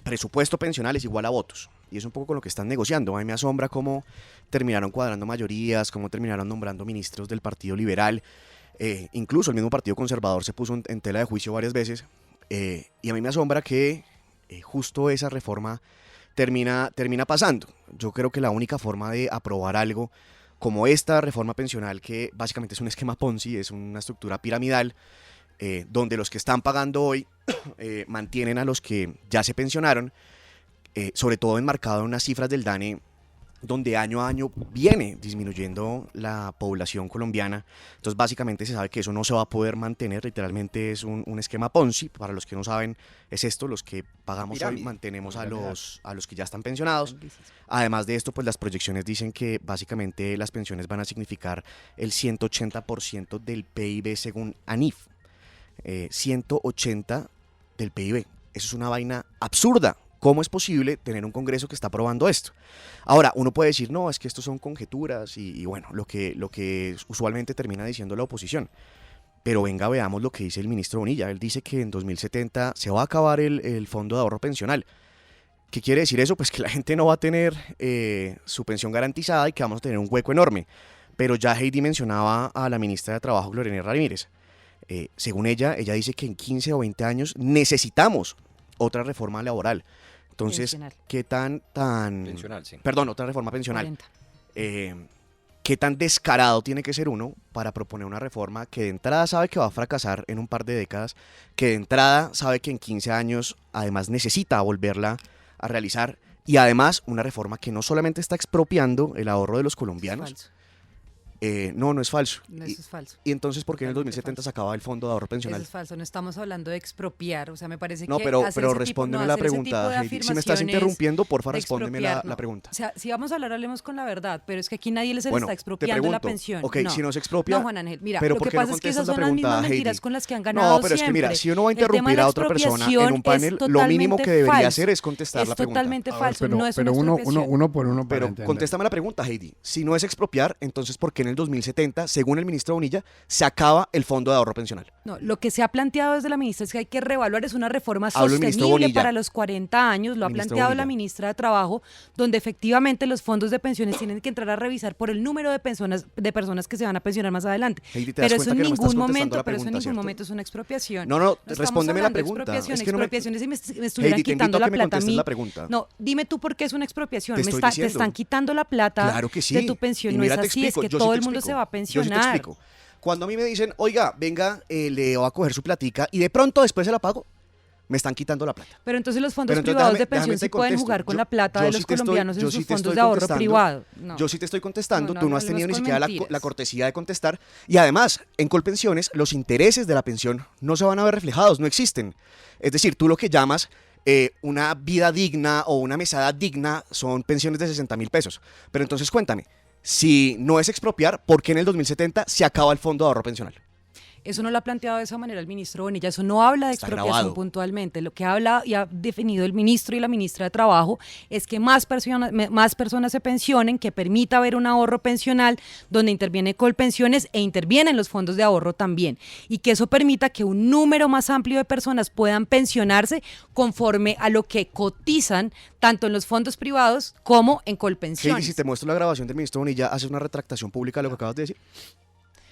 presupuesto pensional es igual a votos. Y es un poco con lo que están negociando. A mí me asombra cómo terminaron cuadrando mayorías, cómo terminaron nombrando ministros del Partido Liberal. Incluso el mismo Partido Conservador se puso en tela de juicio varias veces. Y a mí me asombra que justo esa reforma termina pasando. Yo creo que la única forma de aprobar algo como esta reforma pensional, que básicamente es un esquema Ponzi, es una estructura piramidal, donde los que están pagando hoy mantienen a los que ya se pensionaron, sobre todo enmarcado en unas cifras del DANE donde año a año viene disminuyendo la población colombiana. Entonces básicamente se sabe que eso no se va a poder mantener, literalmente es un esquema Ponzi. Para los que no saben, es esto: los que pagamos hoy mantenemos a los que ya están pensionados. Además de esto, pues las proyecciones dicen que básicamente las pensiones van a significar el 180% del PIB según ANIF. 180 del PIB. Eso es una vaina absurda. ¿Cómo es posible tener un Congreso que está aprobando esto? Ahora, uno puede decir, no, es que esto son conjeturas y bueno, lo que usualmente termina diciendo la oposición. Pero venga, veamos lo que dice el ministro Bonilla. Él dice que en 2070 se va a acabar el fondo de ahorro pensional. ¿Qué quiere decir eso? Pues que la gente no va a tener su pensión garantizada y que vamos a tener un hueco enorme. Pero ya Heidi mencionaba a la ministra de Trabajo, Gloriana Ramírez. Según ella dice que en 15 o 20 años necesitamos otra reforma laboral. Entonces, Pensional. ¿qué tan... Pensional, sí. Perdón, otra reforma pensional. 40. ¿Qué tan descarado tiene que ser uno para proponer una reforma que de entrada sabe que va a fracasar en un par de décadas, que de entrada sabe que en 15 años además necesita volverla a realizar, y además una reforma que no solamente está expropiando el ahorro de los colombianos? Falso. No es falso. No, eso es falso. ¿Y entonces por qué en el Totalmente 2070 falso. se acaba el fondo de ahorro Eso pensional? es falso, no estamos hablando de expropiar, o sea, me parece No, que pero hacer ese tipo- respóndeme no, la hacer ese tipo pregunta, de Heidi. Si me estás afirmaciones interrumpiendo, porfa, de respóndeme expropiar, la no. pregunta. O sea, si vamos a hablar, hablemos con la verdad, pero es que aquí nadie les Bueno, está te expropiando la pregunto, pensión. ok, no. si no se expropia, No, Juan Ángel, mira, pero lo ¿por que qué no pasa es que contestas esas la son las mismas pregunta, mentiras Heidi? con las que han ganado No, pero es que mira, siempre. si uno va a El tema de interrumpir la a otra persona en un expropiación panel, es lo mínimo que totalmente debería falso. hacer es contestar la pregunta. Es totalmente A ver, falso, no es pero una uno expropiación. por uno para Pero entender. contéstame la pregunta, Heidi. Si no es expropiar, entonces ¿por qué en el 2070, según el ministro Bonilla, se acaba el fondo de ahorro pensional? No, lo que se ha planteado desde la ministra es que hay que reevaluar, es una reforma Hablo del ministro sostenible Bonilla. para los 40 años, lo ha Ministro planteado la Bonilla. ministra de Trabajo, donde efectivamente los fondos de pensiones tienen que entrar a revisar por el número de personas que se van a pensionar más adelante. Heidi, ¿te das Pero eso cuenta en que no me estás ningún contestando momento, la pero eso en pregunta, ningún ¿cierto? momento es una expropiación. No, no, estamos respóndeme la hablando de pregunta. Expropiación, Es que no me- expropiación es si me estuvieran Heidi, te invito quitando a la que me plata a contestes mí. la pregunta. No, dime tú por qué es una expropiación. Te estoy diciendo. Te están quitando la plata Claro que sí. de tu pensión. Y No mira, es te así, es explico, que yo sí todo te el mundo explico, se va a yo sí te pensionar. explico. Cuando a mí me dicen, oiga, venga, le va a coger su platica y de pronto después se la pago, me están quitando la plata. Pero entonces los fondos Pero entonces privados de déjame pensión te sí pueden contesto. jugar con Yo- la plata yo de sí los te estoy- colombianos yo en sí sus te fondos estoy de ahorro contestando. privado. No. Yo sí te estoy contestando, No, tú no no has tenido ni hablemos con siquiera mentiras. la cortesía de contestar. Y además, en Colpensiones, los intereses de la pensión no se van a ver reflejados, no existen. Es decir, tú lo que llamas una vida digna o una mesada digna son pensiones de 60.000 pesos. Pero entonces cuéntame, si no es expropiar, ¿por qué en el 2070 se acaba el fondo de ahorro pensional? Eso no lo ha planteado de esa manera el ministro Bonilla, eso no habla de Está expropiación grabado. puntualmente. Lo que habla y ha definido el ministro y la ministra de Trabajo es que más personas se pensionen, que permita haber un ahorro pensional donde interviene Colpensiones e intervienen los fondos de ahorro también. Y que eso permita que un número más amplio de personas puedan pensionarse conforme a lo que cotizan tanto en los fondos privados como en Heidi, Colpensiones. si te muestro la grabación del ministro Bonilla, ¿haces una retractación pública de lo que acabas de decir?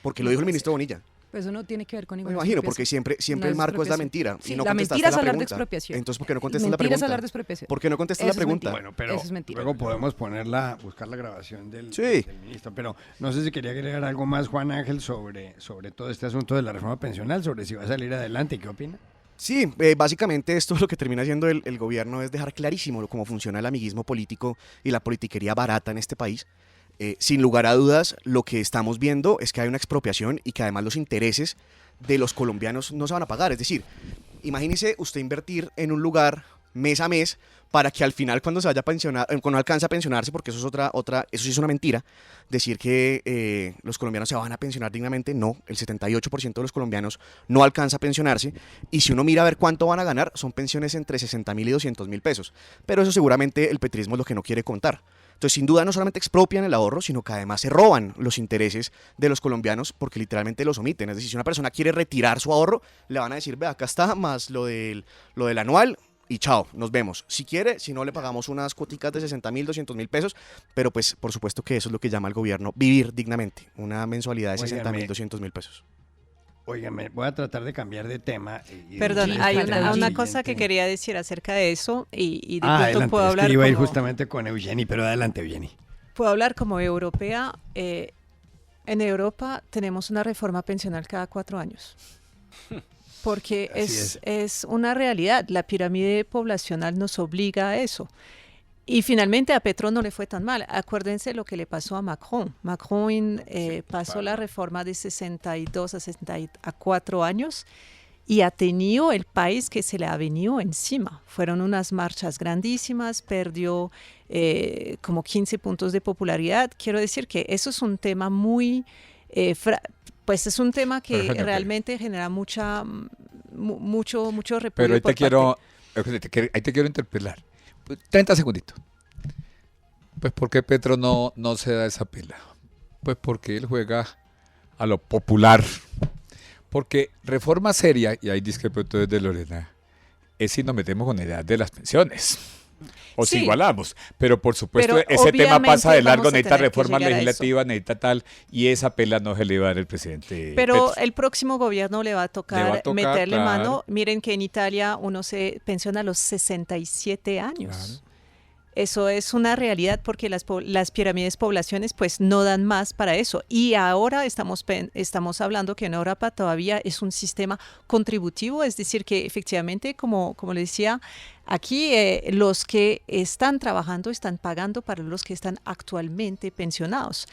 Porque lo dijo el ministro Bonilla. Pues eso no tiene que ver con Me ninguna imagino, porque expropiación. siempre No el marco es la expropiación. mentira. Sí, y no la contestaste mentira es la hablar de pregunta. expropiación. Entonces, ¿por qué no contestas la Mentira es pregunta? hablar de expropiación. ¿Por qué no contestas Eso la es pregunta? mentira. Bueno, pero Eso es mentira. luego podemos buscar la grabación del Sí. ministro. Pero no sé si quería agregar algo más, Juan Ángel, sobre todo este asunto de la reforma pensional, sobre si va a salir adelante. ¿Qué opina? Sí, básicamente esto lo que termina haciendo el gobierno es dejar clarísimo cómo funciona el amiguismo político y la politiquería barata en este país. Sin lugar a dudas, lo que estamos viendo es que hay una expropiación y que además los intereses de los colombianos no se van a pagar. Es decir, imagínese usted invertir en un lugar mes a mes para que al final cuando se vaya a pensionar, cuando alcanza a pensionarse, porque eso es eso sí es una mentira, decir que los colombianos se van a pensionar dignamente, no, el 78% de los colombianos no alcanza a pensionarse, y si uno mira a ver cuánto van a ganar, son pensiones entre 60.000 y 200.000 pesos, pero eso seguramente el petrismo es lo que no quiere contar. Entonces, sin duda, no solamente expropian el ahorro, sino que además se roban los intereses de los colombianos porque literalmente los omiten. Es decir, si una persona quiere retirar su ahorro, le van a decir, ve, acá está, más lo del anual, y chao, nos vemos. Si quiere, si no, le pagamos unas cuoticas de 60.000, 200.000 pesos, pero pues por supuesto que eso es lo que llama el gobierno vivir dignamente, una mensualidad de 60.000, 200.000 pesos. Óigame, voy a tratar de cambiar de tema. Perdón, Sí, hay está una el cosa que siguiente. quería decir acerca de eso y de pronto Adelante, puedo es hablar que iba a ir como, justamente con Eugeni, pero adelante, Eugeni. puedo hablar como europea. En Europa tenemos una reforma pensional cada 4 años. Porque Así es una realidad, la pirámide poblacional nos obliga a eso. Y finalmente a Petro no le fue tan mal. Acuérdense lo que le pasó a Macron. Macron pasó la reforma de 62 a 64 años y ha tenido el país que se le ha venido encima. Fueron unas marchas grandísimas, perdió como 15 puntos de popularidad. Quiero decir que eso es un tema muy... pues es un tema que Pero, realmente genera mucho repudio. Pero ahí por te quiero interpelar. 30 segunditos. Pues ¿por qué Petro no se da esa pela? Pues porque él juega a lo popular. Porque reforma seria, y ahí discrepo entonces de Lorena, es si nos metemos con la edad de las pensiones. O si Sí. igualamos. Pero por supuesto Pero ese tema pasa de obviamente largo, vamos a necesita tener que reforma llegar a eso. legislativa, necesita tal, y esa pela no se le va a dar el presidente Pero Petro. el próximo gobierno le va a tocar, meterle claro. mano. Miren que en Italia uno se pensiona a los 67 años. Claro. Eso es una realidad porque las pirámides poblaciones pues no dan más para eso. Y ahora estamos hablando que en Europa todavía es un sistema contributivo, es decir, que efectivamente, como le decía, aquí los que están trabajando están pagando para los que están actualmente pensionados.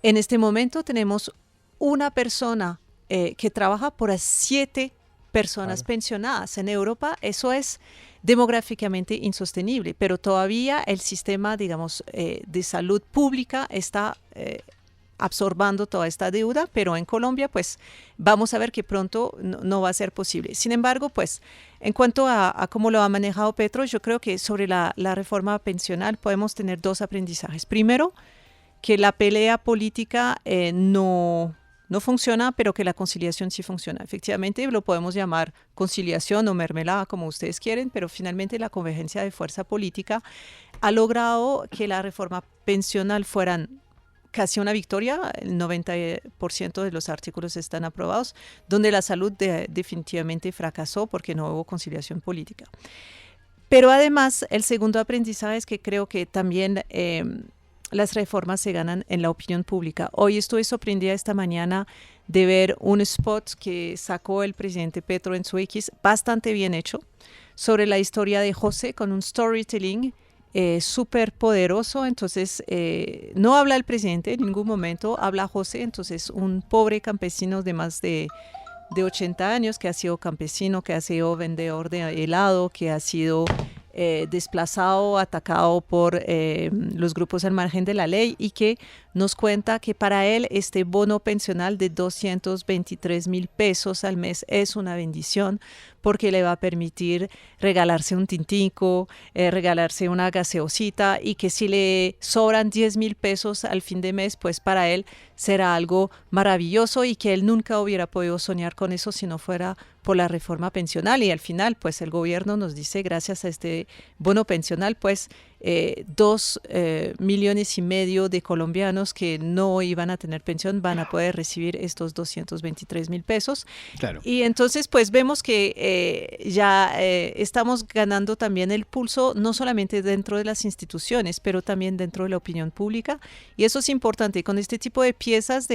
En este momento tenemos una persona que trabaja por 7 personas pensionadas. En Europa eso es demográficamente insostenible, pero todavía el sistema, digamos, de salud pública está absorbando toda esta deuda, pero en Colombia, pues, vamos a ver que pronto no va a ser posible. Sin embargo, pues, en cuanto a cómo lo ha manejado Petro, yo creo que sobre la reforma pensional podemos tener 2 aprendizajes. Primero, que la pelea política no funciona, pero que la conciliación sí funciona. Efectivamente, lo podemos llamar conciliación o mermelada, como ustedes quieren, pero finalmente la convergencia de fuerza política ha logrado que la reforma pensional fueran casi una victoria. El 90% de los artículos están aprobados, donde la salud definitivamente fracasó porque no hubo conciliación política. Pero además, el segundo aprendizaje es que creo que también las reformas se ganan en la opinión pública. Hoy estuve sorprendida esta mañana de ver un spot que sacó el presidente Petro en su X, bastante bien hecho, sobre la historia de José, con un storytelling súper poderoso. Entonces, no habla el presidente en ningún momento, habla José, entonces un pobre campesino de más de 80 años, que ha sido campesino, que ha sido vendedor de helado, que ha sido desplazado, atacado por los grupos al margen de la ley, y que nos cuenta que para él este bono pensional de 223.000 pesos al mes es una bendición porque le va a permitir regalarse un tintico, regalarse una gaseosita, y que si le sobran 10.000 pesos al fin de mes, pues para él será algo maravilloso, y que él nunca hubiera podido soñar con eso si no fuera por la reforma pensional. Y al final, pues el gobierno nos dice, gracias a este bono pensional, pues 2,5 millones de colombianos que no iban a tener pensión van a poder recibir estos 223.000 pesos. Claro. Y entonces pues vemos que ya estamos ganando también el pulso, no solamente dentro de las instituciones, pero también dentro de la opinión pública, y eso es importante. Con este tipo de piezas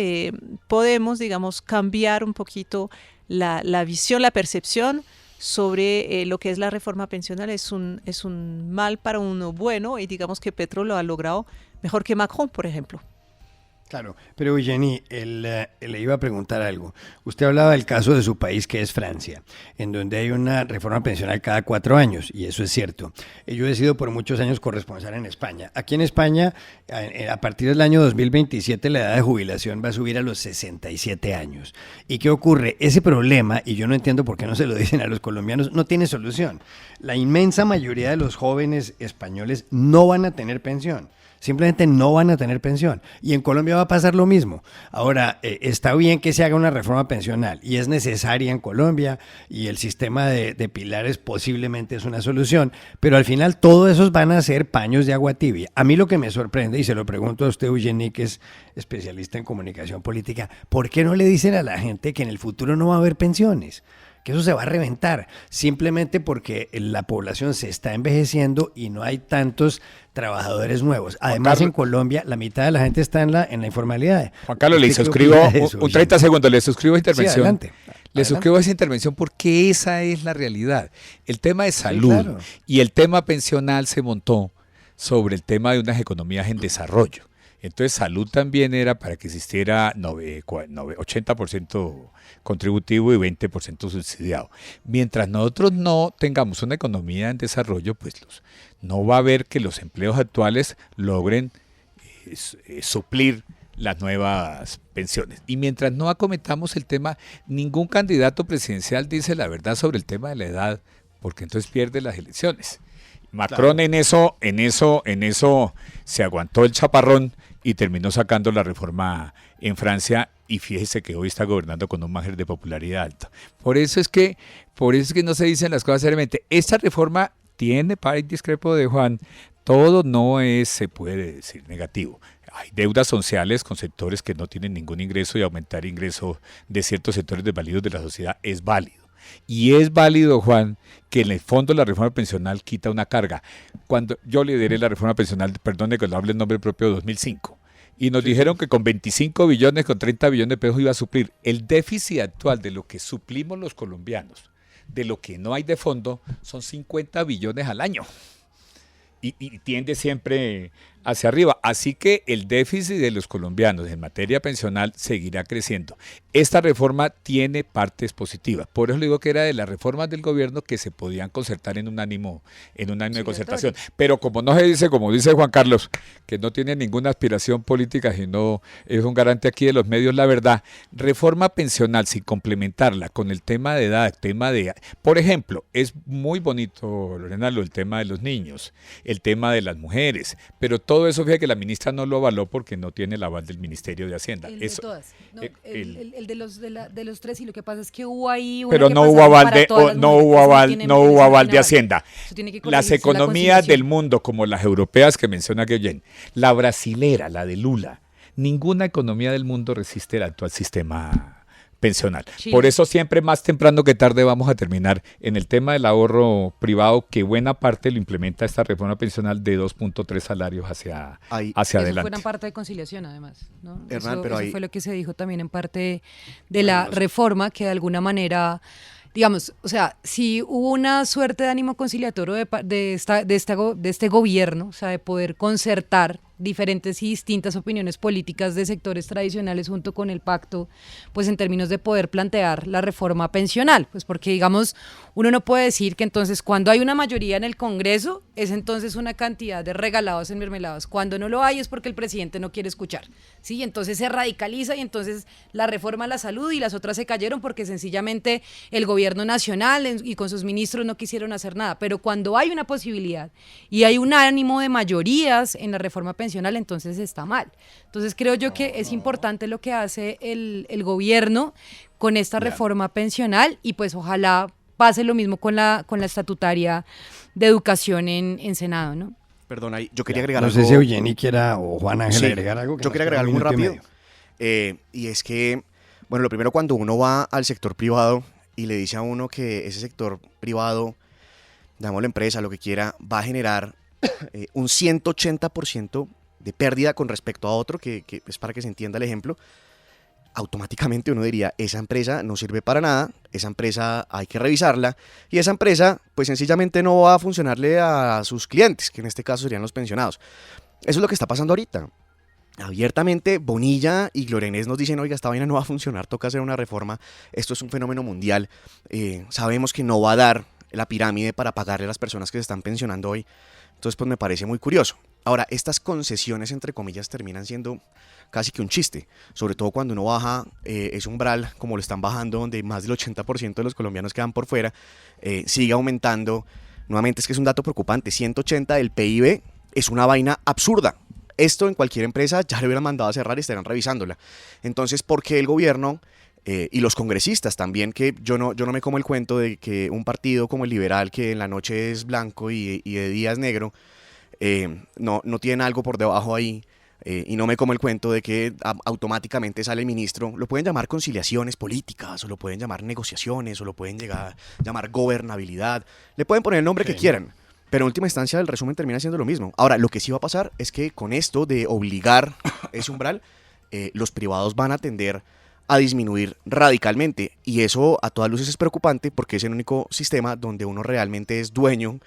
podemos, digamos, cambiar un poquito la visión, la percepción sobre lo que es la reforma pensional. Es un mal para uno bueno, y digamos que Petro lo ha logrado mejor que Macron, por ejemplo. Claro, pero Eugeni, le iba a preguntar algo. Usted hablaba del caso de su país, que es Francia, en donde hay una reforma pensional cada 4 años, y eso es cierto. Yo he sido por muchos años corresponsal en España. Aquí en España, a partir del año 2027, la edad de jubilación va a subir a los 67 años. ¿Y qué ocurre? Ese problema, y yo no entiendo por qué no se lo dicen a los colombianos, no tiene solución. La inmensa mayoría de los jóvenes españoles no van a tener pensión. simplemente no van a tener pensión. Y en Colombia va a pasar lo mismo. Ahora, está bien que se haga una reforma pensional y es necesaria en Colombia y el sistema de pilares posiblemente es una solución, pero al final todos esos van a ser paños de agua tibia. A mí lo que me sorprende, y se lo pregunto a usted, Eugenie, que es especialista en comunicación política, ¿por qué no le dicen a la gente que en el futuro no va a haber pensiones? Que eso se va a reventar, simplemente porque la población se está envejeciendo y no hay tantos trabajadores nuevos. Además, en Colombia, la mitad de la gente está en la informalidad. Juan Carlos, le suscribo, un 30 segundos, le suscribo a intervención. Sí, adelante. Le suscribo a esa intervención porque esa es la realidad. El tema de salud y el tema pensional se montó sobre el tema de unas economías en desarrollo. Entonces, salud también era para que existiera 80% contributivo y 20% subsidiado. Mientras nosotros no tengamos una economía en desarrollo, pues no va a haber que los empleos actuales logren suplir las nuevas pensiones. Y mientras no acometamos el tema, ningún candidato presidencial dice la verdad sobre el tema de la edad, porque entonces pierde las elecciones. Macron en eso se aguantó el chaparrón y terminó sacando la reforma en Francia, y fíjese que hoy está gobernando con un margen de popularidad alto. Por eso es que no se dicen las cosas seriamente. Esta reforma tiene, para el discrepo de Juan, todo no se puede decir negativo. Hay deudas sociales con sectores que no tienen ningún ingreso, y aumentar ingresos de ciertos sectores desvalidos de la sociedad es válido. Y es válido, Juan, que en el fondo la reforma pensional quita una carga. Cuando yo lideré la reforma pensional, perdone que lo hable en nombre propio, 2005, y nos dijeron que con 25 billones, con 30 billones de pesos iba a suplir el déficit actual de lo que suplimos los colombianos, de lo que no hay de fondo, son 50 billones al año. Y tiende siempre hacia arriba. Así que el déficit de los colombianos en materia pensional seguirá creciendo. Esta reforma tiene partes positivas. Por eso le digo que era de las reformas del gobierno que se podían concertar en un ánimo de concertación. Pero como no se dice, como dice Juan Carlos, que no tiene ninguna aspiración política, sino es un garante aquí de los medios, la verdad, reforma pensional, sin complementarla con el tema de edad, por ejemplo, es muy bonito, Lorena, el tema de los niños, el tema de las mujeres, pero todo eso, fíjate que la ministra no lo avaló porque no tiene el aval del Ministerio de Hacienda. El de todas. No, el de los tres, y lo que pasa es que hubo ahí... Pero no hubo aval de Hacienda. Las economías del mundo, como las europeas que menciona Guillén, la brasilera, la de Lula, ninguna economía del mundo resiste el actual sistema pensional. Sí. Por eso siempre más temprano que tarde vamos a terminar en el tema del ahorro privado, que buena parte lo implementa esta reforma pensional de 2.3 salarios hacia adelante. Eso fue una parte de conciliación, además, ¿no? Hernán, eso fue lo que se dijo también en parte de la reforma, que de alguna manera, digamos, o sea, si hubo una suerte de ánimo conciliatorio de este gobierno, o sea, de poder concertar diferentes y distintas opiniones políticas de sectores tradicionales junto con el pacto, pues en términos de poder plantear la reforma pensional, pues porque digamos, uno no puede decir que entonces cuando hay una mayoría en el Congreso es entonces una cantidad de regalados enmermelados, cuando no lo hay es porque el presidente no quiere escuchar, ¿sí? Entonces se radicaliza y entonces la reforma a la salud y las otras se cayeron porque sencillamente el gobierno nacional y con sus ministros no quisieron hacer nada, pero cuando hay una posibilidad y hay un ánimo de mayorías en la reforma pensional, entonces está mal. Entonces creo yo que es importante lo que hace el gobierno con esta reforma pensional, y pues ojalá pase lo mismo con la estatutaria de educación en Senado, ¿no? Perdón, yo quería agregar algo. No sé si Eugenie quiera o Juan Ángel agregar algo. Yo quería agregar algo muy rápido. Y es que, bueno, lo primero, cuando uno va al sector privado y le dice a uno que ese sector privado, digamos la empresa, lo que quiera, va a generar un 180% de pérdida con respecto a otro, que es para que se entienda el ejemplo, automáticamente uno diría, esa empresa no sirve para nada, esa empresa hay que revisarla, y esa empresa pues sencillamente no va a funcionarle a sus clientes, que en este caso serían los pensionados. Eso es lo que está pasando ahorita. Abiertamente, Bonilla y Gloria Inés nos dicen, oiga, esta vaina no va a funcionar, toca hacer una reforma, esto es un fenómeno mundial, sabemos que no va a dar la pirámide para pagarle a las personas que se están pensionando hoy. Entonces, pues me parece muy curioso. Ahora, estas concesiones, entre comillas, terminan siendo casi que un chiste, sobre todo cuando uno baja ese umbral, como lo están bajando, donde más del 80% de los colombianos quedan por fuera, sigue aumentando. Nuevamente, es que es un dato preocupante, 180 del PIB es una vaina absurda. esto en cualquier empresa ya le hubieran mandado a cerrar y estarían revisándola. Entonces, ¿por qué el gobierno y los congresistas también, que yo no me como el cuento de que un partido como el liberal, que en la noche es blanco y de día es negro, no tienen algo por debajo ahí? Y no me como el cuento de que automáticamente sale el ministro. Lo pueden llamar conciliaciones políticas, o lo pueden llamar negociaciones, o lo pueden llamar gobernabilidad. Le pueden poner el nombre que quieran, pero en última instancia el resumen termina siendo lo mismo. Ahora, lo que sí va a pasar es que con esto de obligar ese umbral, los privados van a tender a disminuir radicalmente. Y eso a todas luces es preocupante, porque es el único sistema donde uno realmente es dueño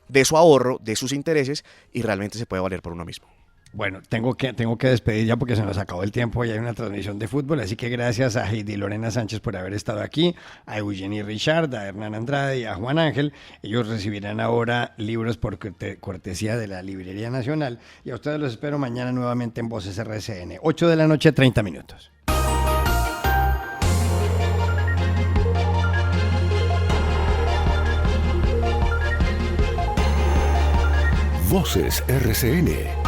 de su ahorro, de sus intereses, y realmente se puede valer por uno mismo. Bueno, tengo que despedir ya porque se nos acabó el tiempo y hay una transmisión de fútbol, así que gracias a Heidi Lorena Sánchez por haber estado aquí, a Eugenie Richard, a Hernán Andrade y a Juan Ángel. Ellos recibirán ahora libros por cortesía de la Librería Nacional, y a ustedes los espero mañana nuevamente en Voces RCN, 8 de la noche, 30 minutos. Voces RCN